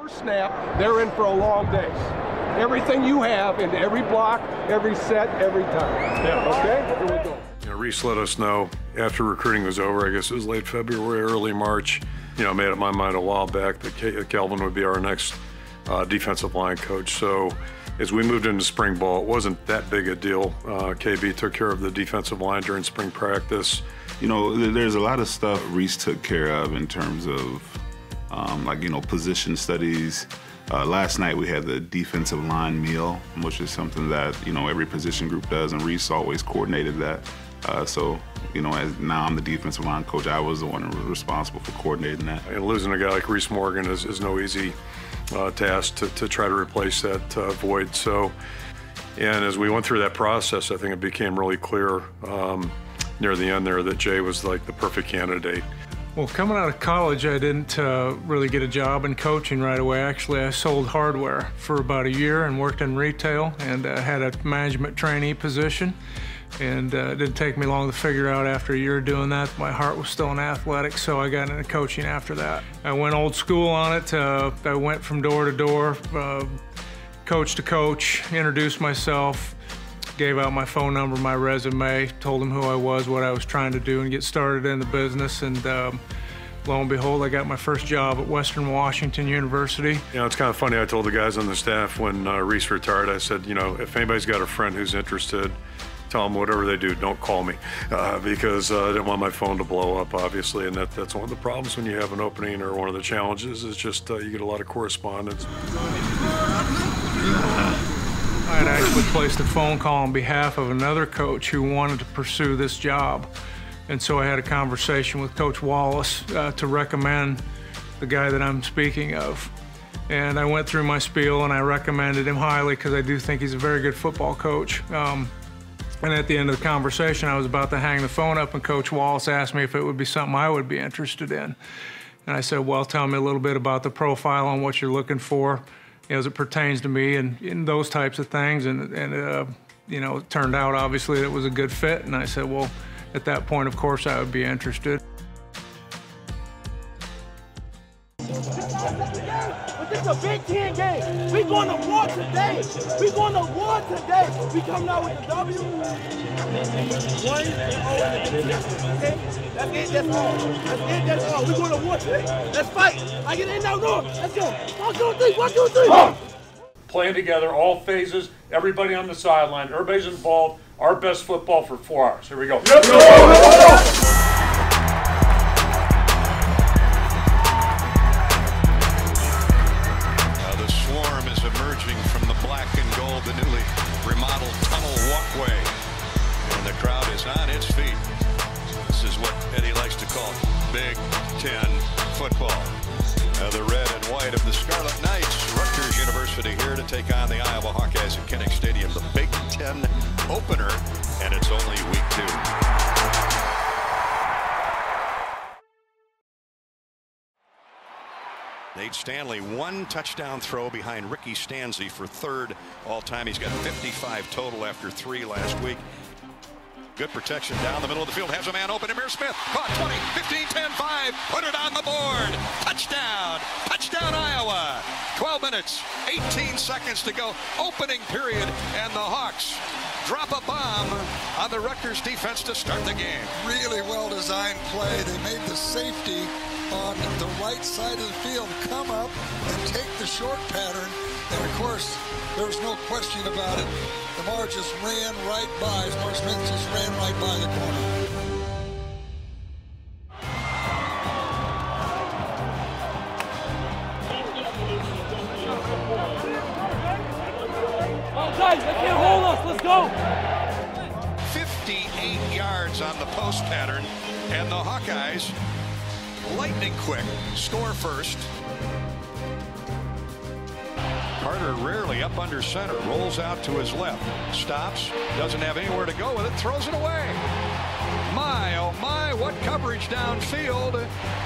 first snap, they're in for a long day. Everything you have into every block, every set, every time. Yeah. Okay? Here we go. You know, Reese let us know after recruiting was over, I guess it was late February, early March, you know, I made up my mind a while back that KELVIN would be our next defensive line coach. So as we moved into spring ball, it wasn't that big a deal. KB took care of the defensive line during spring practice. You know, there's a lot of stuff Reese took care of in terms of like, you know, position studies. Last night we had the defensive line meal, which is something that, you know, every position group does, and Reese always coordinated that. So, you know, as now I'm the defensive line coach, I was the one responsible for coordinating that. And losing a guy like Reese Morgan is no easy task to try to replace that void. So, and as we went through that process, I think it became really clear near the end there that Jay was like the perfect candidate. Well, coming out of college, I didn't really get a job in coaching right away. Actually, I sold hardware for about a year and worked in retail and had a management trainee position. And it didn't take me long to figure out after a year doing that, my heart was still in athletics, so I got into coaching after that. I went old school on it. I went from door to door, coach to coach, introduced myself, gave out my phone number, my resume, told them who I was, what I was trying to do, and get started in the business. And lo and behold, I got my first job at Western Washington University. You know, it's kind of funny. I told the guys on the staff when Reese retired, I said, you know, if anybody's got a friend who's interested, tell them whatever they do, don't call me, because I didn't want my phone to blow up, obviously, and that's one of the problems when you have an opening, or one of the challenges is just you get a lot of correspondence. I had actually placed a phone call on behalf of another coach who wanted to pursue this job. And so I had a conversation with Coach Wallace to recommend the guy that I'm speaking of. And I went through my spiel and I recommended him highly because I do think he's a very good football coach. And at the end of the conversation, I was about to hang the phone up and Coach Wallace asked me if it would be something I would be interested in. And I said, well, tell me a little bit about the profile on what you're looking for, you know, as it pertains to me and those types of things. And you know, it turned out obviously it was a good fit. And I said, well, at that point, of course, I would be interested. But this is a Big Ten game. We going to war today. We going to war today. We coming out with the W. 1-0 in the Big Ten. Okay? That's it. That's all. That's it. That's all. We going to war today. Let's fight. I get in now. No. Let's go. 1, 2, 3. 1, 2, 3. Playing together, all phases, everybody on the sideline, everybody's involved. Our best football for 4 hours. Here we go. The newly remodeled tunnel walkway, and the crowd is on its feet. This is what Eddie likes to call Big Ten football. The red and white of the Scarlet Knights, Rutgers University here to take on the Iowa Hawkeyes at Kinnick Stadium, the Big Ten opener, and it's only week 2. Nate Stanley, 1 touchdown throw behind Ricky Stanzi for 3rd all-time. He's got 55 total after 3 last week. Good protection down the middle of the field. Has a man open. Amir Smith caught 20, 15, 10, 5. Put it on the board. Touchdown. Touchdown, Iowa. 12 minutes, 18 seconds to go. Opening period, and the Hawks drop a bomb on the Rutgers defense to start the game. Really well-designed play. They made the safety on the right side of the field come up and take the short pattern, and of course there was no question about it. Lamar just ran right by. Lamar Smith just ran right by the corner. Oh, guys, they can't hold us. Let's go. 58 yards on the post pattern, and the Hawkeyes, lightning quick, score first. Carter rarely up under center, rolls out to his left, stops, doesn't have anywhere to go with it, throws it away. My, oh my, what coverage downfield.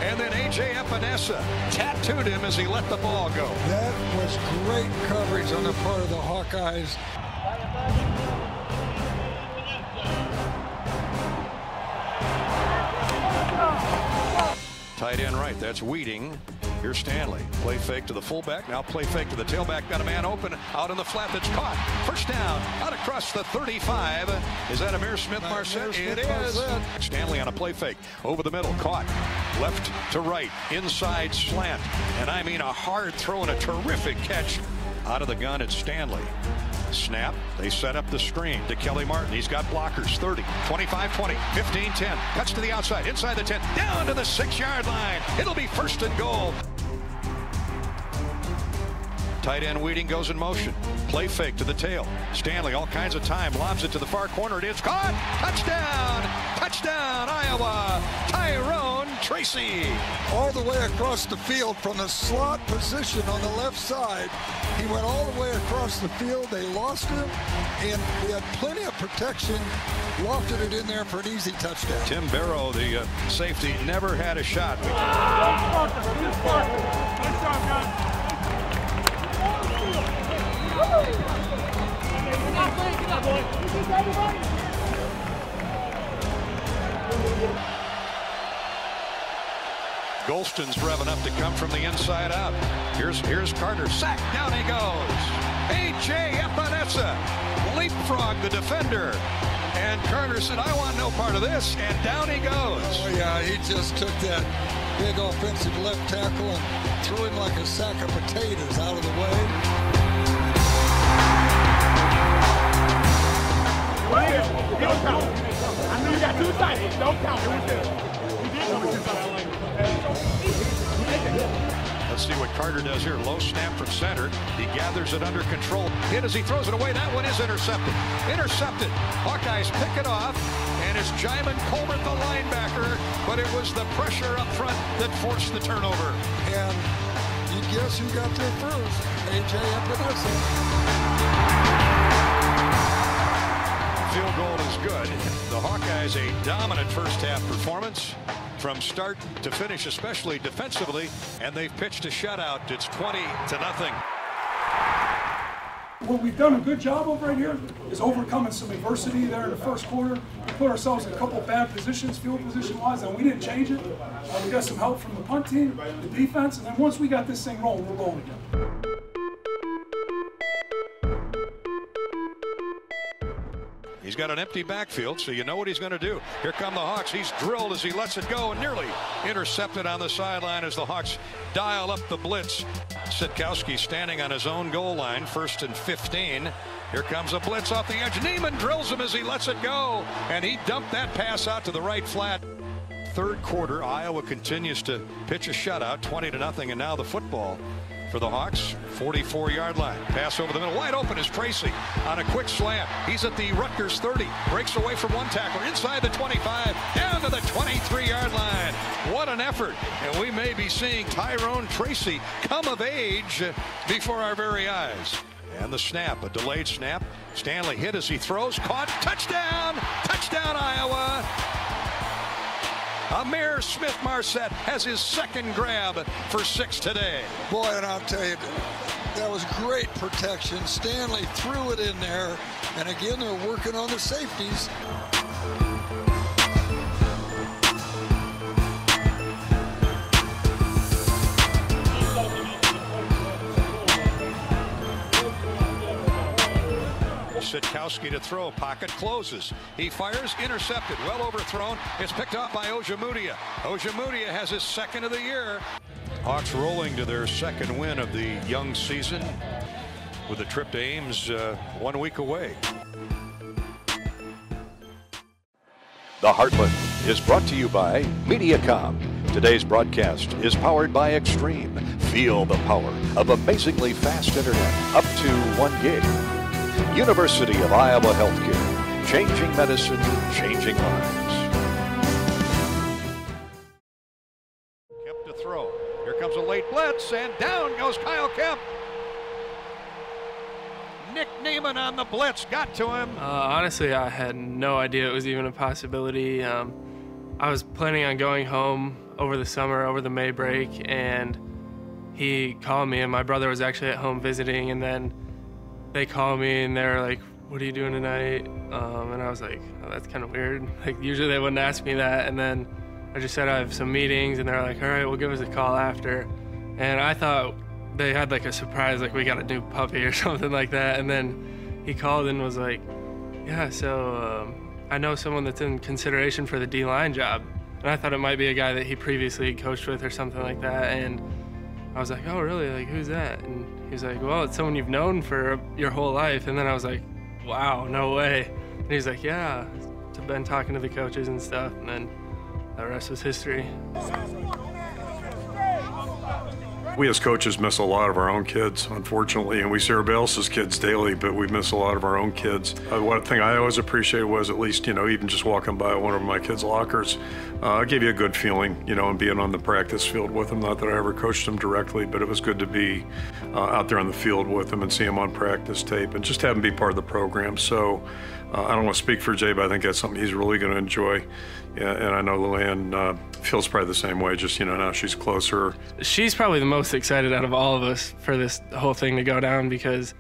And then A.J. Epinesa tattooed him as he let the ball go. That was great coverage on the part of the Hawkeyes. Tight end right, that's Weeding. Here's Stanley. Play fake to the fullback. Now play fake to the tailback. Got a man open out in the flat that's caught. First down. Out across the 35. Is that Amir Smith-Marset? It is. Stanley on a play fake. Over the middle. Caught. Left to right. Inside slant. And I mean a hard throw and a terrific catch. Out of the gun, it's Stanley. Snap. They set up the screen to Kelly Martin. He's got blockers. 30, 25, 20, 15, 10. Cuts to the outside. Inside the 10. Down to the 6-yard line. It'll be first and goal. Tight end Weeding goes in motion. Play fake to the tail. Stanley, all kinds of time, lobs it to the far corner. It is caught. Touchdown! Touchdown, Iowa! Tyrone Tracy. All the way across the field from the slot position on the left side. He went all the way across the field. They lost him, and we had plenty of protection. Lofted it in there for an easy touchdown. Tim Barrow, the safety, never had a shot. Golston's revving up to come from the inside out. Here's Carter. Sack. Down he goes. A.J. Epinesa leapfrog the defender. And Carter said, I want no part of this. And down he goes. Oh, yeah, he just took that big offensive left tackle and threw him like a sack of potatoes out of the way. Don't count. I know you got 2 sides. Don't count. Let's see what Carter does here. Low snap from center. He gathers it under control. Hit as he throws it away. That one is intercepted. Intercepted. Hawkeyes pick it off. And it's Jayman Colbert, the linebacker. But it was the pressure up front that forced the turnover. And you guess who got there first? A.J. Epinesa. Field goal is good. The Hawkeyes a dominant first half performance from start to finish, especially defensively, and they've pitched a shutout. It's 20-0. What we've done a good job of right here is overcoming some adversity there in the first quarter. We put ourselves in a couple of bad positions, field position-wise, and we didn't change it. We got some help from the punt team, the defense, and then once we got this thing rolling, we're rolling again. He's got an empty backfield, so you know what he's going to do. Here come the Hawks. He's drilled as he lets it go and nearly intercepted on the sideline as the Hawks dial up the blitz. Sitkowski standing on his own goal line, 1st and 15. Here comes a blitz off the edge. Niemann drills him as he lets it go, and he dumped that pass out to the right flat. Third quarter, Iowa continues to pitch a shutout, 20-0, and now the football for the Hawks, 44-yard line. Pass over the middle. Wide open is Tracy on a quick slant. He's at the Rutgers 30. Breaks away from one tackler. Inside the 25. Down to the 23-yard line. What an effort. And we may be seeing Tyrone Tracy come of age before our very eyes. And the snap, a delayed snap. Stanley hit as he throws. Caught. Touchdown! Touchdown, Iowa! Amir Smith-Marset has his second grab for 6 today. Boy, and I'll tell you, that was great protection. Stanley threw it in there, and again, they're working on the safeties. Sitkowski to throw. Pocket closes. He fires. Intercepted. Well overthrown. It's picked up by Ojemudia. Ojemudia has his second of the year. Hawks rolling to their second win of the young season with a trip to Ames 1 week away. The Heartland is brought to you by Mediacom. Today's broadcast is powered by Extreme. Feel the power of amazingly fast internet up to 1 gig. University of Iowa Healthcare, changing medicine, changing lives. Kemp to throw. Here comes a late blitz, and down goes Kyle Kemp. Nick Niemann on the blitz, got to him. Honestly, I had no idea it was even a possibility. I was planning on going home over the summer, over the May break, and he called me, and my brother was actually at home visiting, and then they called me and they're like, what are you doing tonight? And I was like, oh, that's kind of weird. Like, usually they wouldn't ask me that. And then I just said I have some meetings, and they're like, all right, well, give us a call after. And I thought they had like a surprise, like we got a new puppy or something like that. And then he called and was like, yeah, so I know someone that's in consideration for the D-line job. And I thought it might be a guy that he previously coached with or something like that. And I was like, oh, really? Like, who's that? And he was like, well, it's someone you've known for your whole life. And then I was like, wow, no way. And he's like, yeah, I've been talking to the coaches and stuff. And then the rest was history. We as coaches miss a lot of our own kids, unfortunately, and we see everybody else's kids daily, but we miss a lot of our own kids. One thing I always appreciated was at least, even just walking by one of my kids' lockers, it gave you a good feeling, and being on the practice field with them. Not that I ever coached them directly, but it was good to be out there on the field with them and see them on practice tape and just have them be part of the program. So I don't want to speak for Jay, but I think that's something he's really going to enjoy. Yeah, and I know Luann feels probably the same way, just, now she's closer. She's probably the most excited out of all of us for this whole thing to go down because,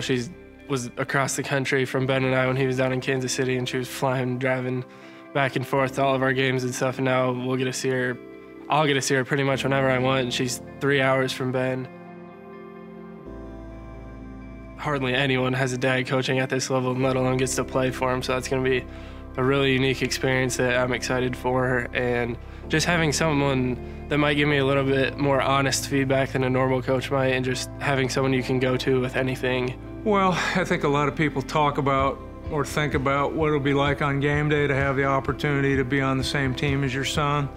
she was across the country from Ben and I when he was down in Kansas City, and she was flying, driving back and forth to all of our games and stuff, and now we'll get to see her. I'll get to see her pretty much whenever I want, and she's 3 hours from Ben. Hardly anyone has a dad coaching at this level, let alone gets to play for him, so that's going to be a really unique experience that I'm excited for, and just having someone that might give me a little bit more honest feedback than a normal coach might, and just having someone you can go to with anything. Well, I think a lot of people talk about or think about what it'll be like on game day to have the opportunity to be on the same team as your son,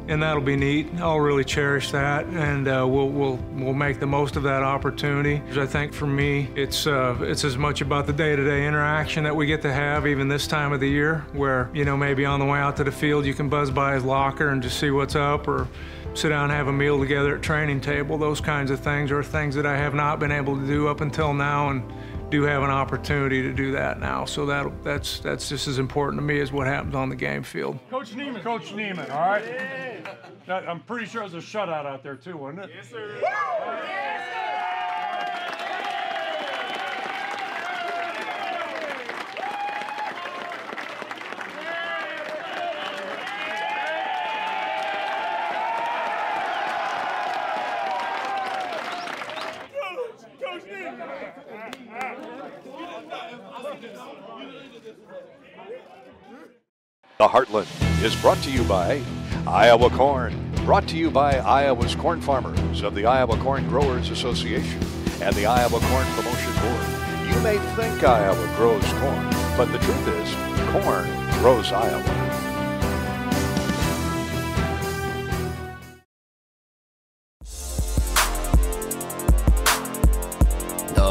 and that'll be neat. I'll really cherish that, and we'll make the most of that opportunity. I think for me, it's as much about the day-to-day interaction that we get to have, even this time of the year, where maybe on the way out to the field you can buzz by his locker and just see what's up, or sit down and have a meal together at training table. Those kinds of things are things that I have not been able to do up until now, and do have an opportunity to do that now. So that's just as important to me as what happens on the game field. Coach Niemann, all right? Yeah. I'm pretty sure there's a shutout out there too, wasn't it? Yes, sir. The Heartland is brought to you by Iowa Corn, brought to you by Iowa's corn farmers of the Iowa Corn Growers Association and the Iowa Corn Promotion Board. You may think Iowa grows corn, but the truth is, corn grows Iowa.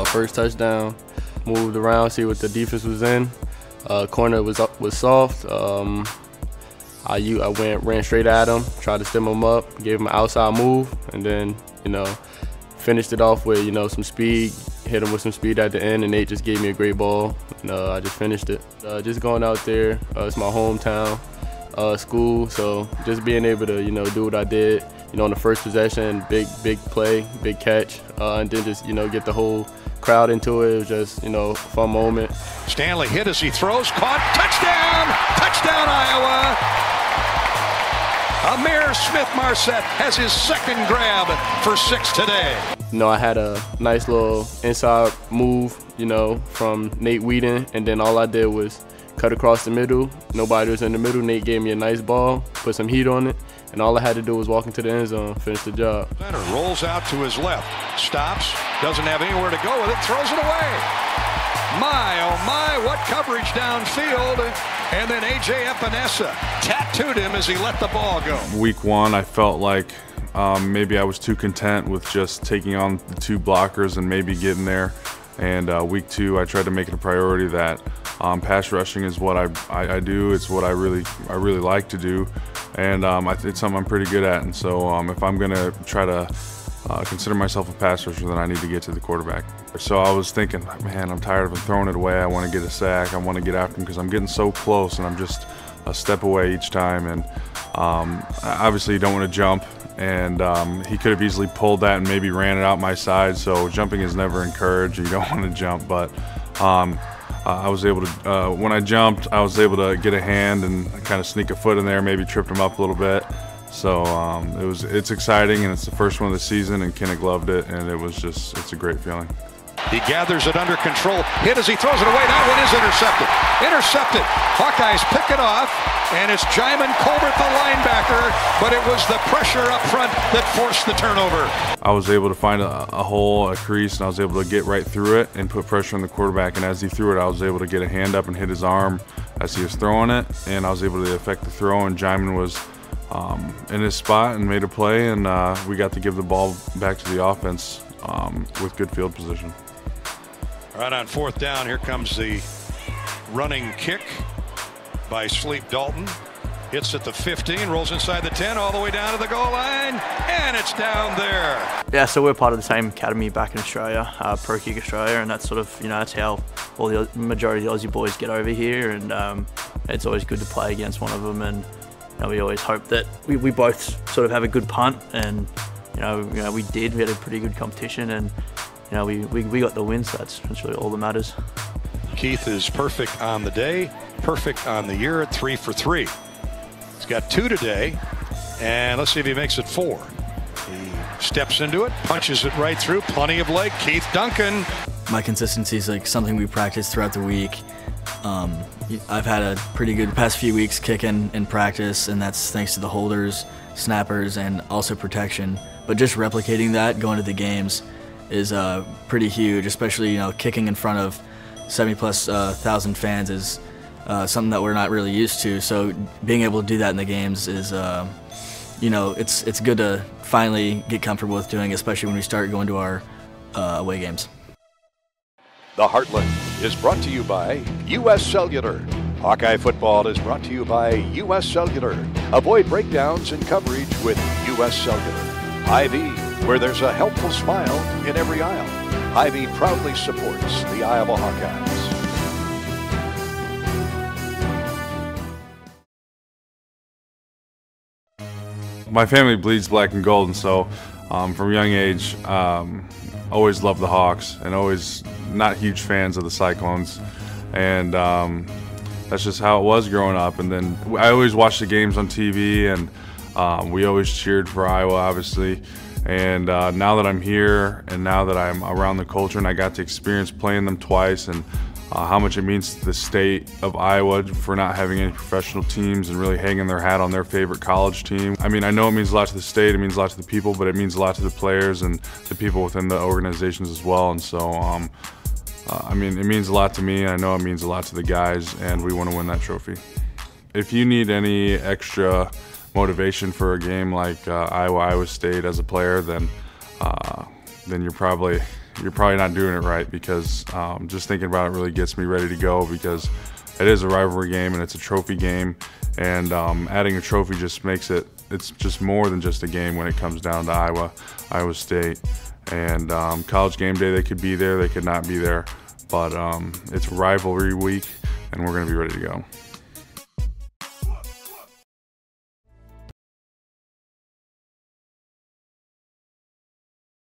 First touchdown, moved around, see what the defense was in. Corner was soft. I ran straight at him, tried to stem him up, gave him an outside move, and then finished it off with some speed. Hit him with some speed at the end, and Nate just gave me a great ball, and I just finished it. Just going out there, it's my hometown school, so just being able to do what I did. On the first possession, big play, big catch, and then just get the whole crowd into it. It was just a fun moment. Stanley hit as he throws, caught, touchdown Iowa. Amir Smith-Marset has his second grab for 6 today. I had a nice little inside move, from Nate Whedon, and then all I did was cut across the middle. Nobody was in the middle. Nate gave me a nice ball, put some heat on it, and all I had to do was walk into the end zone, finish the job. Center rolls out to his left, stops, doesn't have anywhere to go with it, throws it away. My, oh my, what coverage downfield. And then A.J. Epinesa tattooed him as he let the ball go. Week one, I felt like maybe I was too content with just taking on the 2 blockers and maybe getting there. And week 2, I tried to make it a priority that pass rushing is what I do. It's what I really like to do, and it's something I'm pretty good at. And so if I'm gonna try to consider myself a pass rusher, then I need to get to the quarterback. So I was thinking, man, I'm tired of him throwing it away. I want to get a sack. I want to get after him because I'm getting so close, and I'm just a step away each time. And obviously, you don't want to jump. And he could have easily pulled that and maybe ran it out my side. So jumping is never encouraged. You don't want to jump, but I was able to, when I jumped, I was able to get a hand and kind of sneak a foot in there, maybe tripped him up a little bit. So it's exciting, and it's the first one of the season, and Kinnick loved it, and it's a great feeling. He gathers it under control. Hit as he throws it away. That one is intercepted. Intercepted. Hawkeyes pick it off, and it's Jay Niemann Colbert, the linebacker, but it was the pressure up front that forced the turnover. I was able to find a hole, a crease, and I was able to get right through it and put pressure on the quarterback. And as he threw it, I was able to get a hand up and hit his arm as he was throwing it, and I was able to affect the throw, and Jay Niemann was in his spot and made a play, and we got to give the ball back to the offense with good field position. All right, on 4th down, here comes the running kick by SLEEP-DALTON. Hits at the 15, rolls inside the 10, all the way down to the goal line, and it's down there. Yeah, so we're part of the same academy back in Australia, Pro Kick Australia, and that's sort of, that's how all the majority of the Aussie boys get over here, and it's always good to play against one of them, and we always hope that we both sort of have a good punt, and we did. We had a pretty good competition, and we got the win, so that's really all that matters. Keith is perfect on the day, perfect on the year at 3 for 3. He's got 2 today, and let's see if he makes it 4. He steps into it, punches it right through, plenty of leg. Keith Duncan. My consistency is like something we practice throughout the week. I've had a pretty good past few weeks kicking in practice, and that's thanks to the holders, snappers, and also protection. But just replicating that going to the games is pretty huge, especially kicking in front of 70,000+ fans is something that we're not really used to. So being able to do that in the games is, it's good to finally get comfortable with doing, especially when we start going to our away games. The Heartland is brought to you by U.S. Cellular. Hawkeye football is brought to you by U.S. Cellular. Avoid breakdowns in coverage with U.S. Cellular. Hy-Vee, where there's a helpful smile in every aisle. Hy-Vee proudly supports the Iowa Hawkeyes. My family bleeds black and gold, and so from a young age, always loved the Hawks, and always not huge fans of the Cyclones, and that's just how it was growing up. And then I always watched the games on TV, and we always cheered for Iowa, obviously. And now that I'm here, and now that I'm around the culture, and I got to experience playing them twice, and how much it means to the state of Iowa for not having any professional teams and really hanging their hat on their favorite college team. I mean, I know it means a lot to the state, it means a lot to the people, but it means a lot to the players and the people within the organizations as well. And so, I mean, it means a lot to me. I know it means a lot to the guys, and we want to win that trophy. If you need any extra motivation for a game like Iowa State as a player, then you're probably not doing it right, because just thinking about it really gets me ready to go, because it is a rivalry game and it's a trophy game, and adding a trophy just makes it's just more than just a game when it comes down to Iowa State. And College game day, they could be there, they could not be there, but it's rivalry week, and we're going to be ready to go.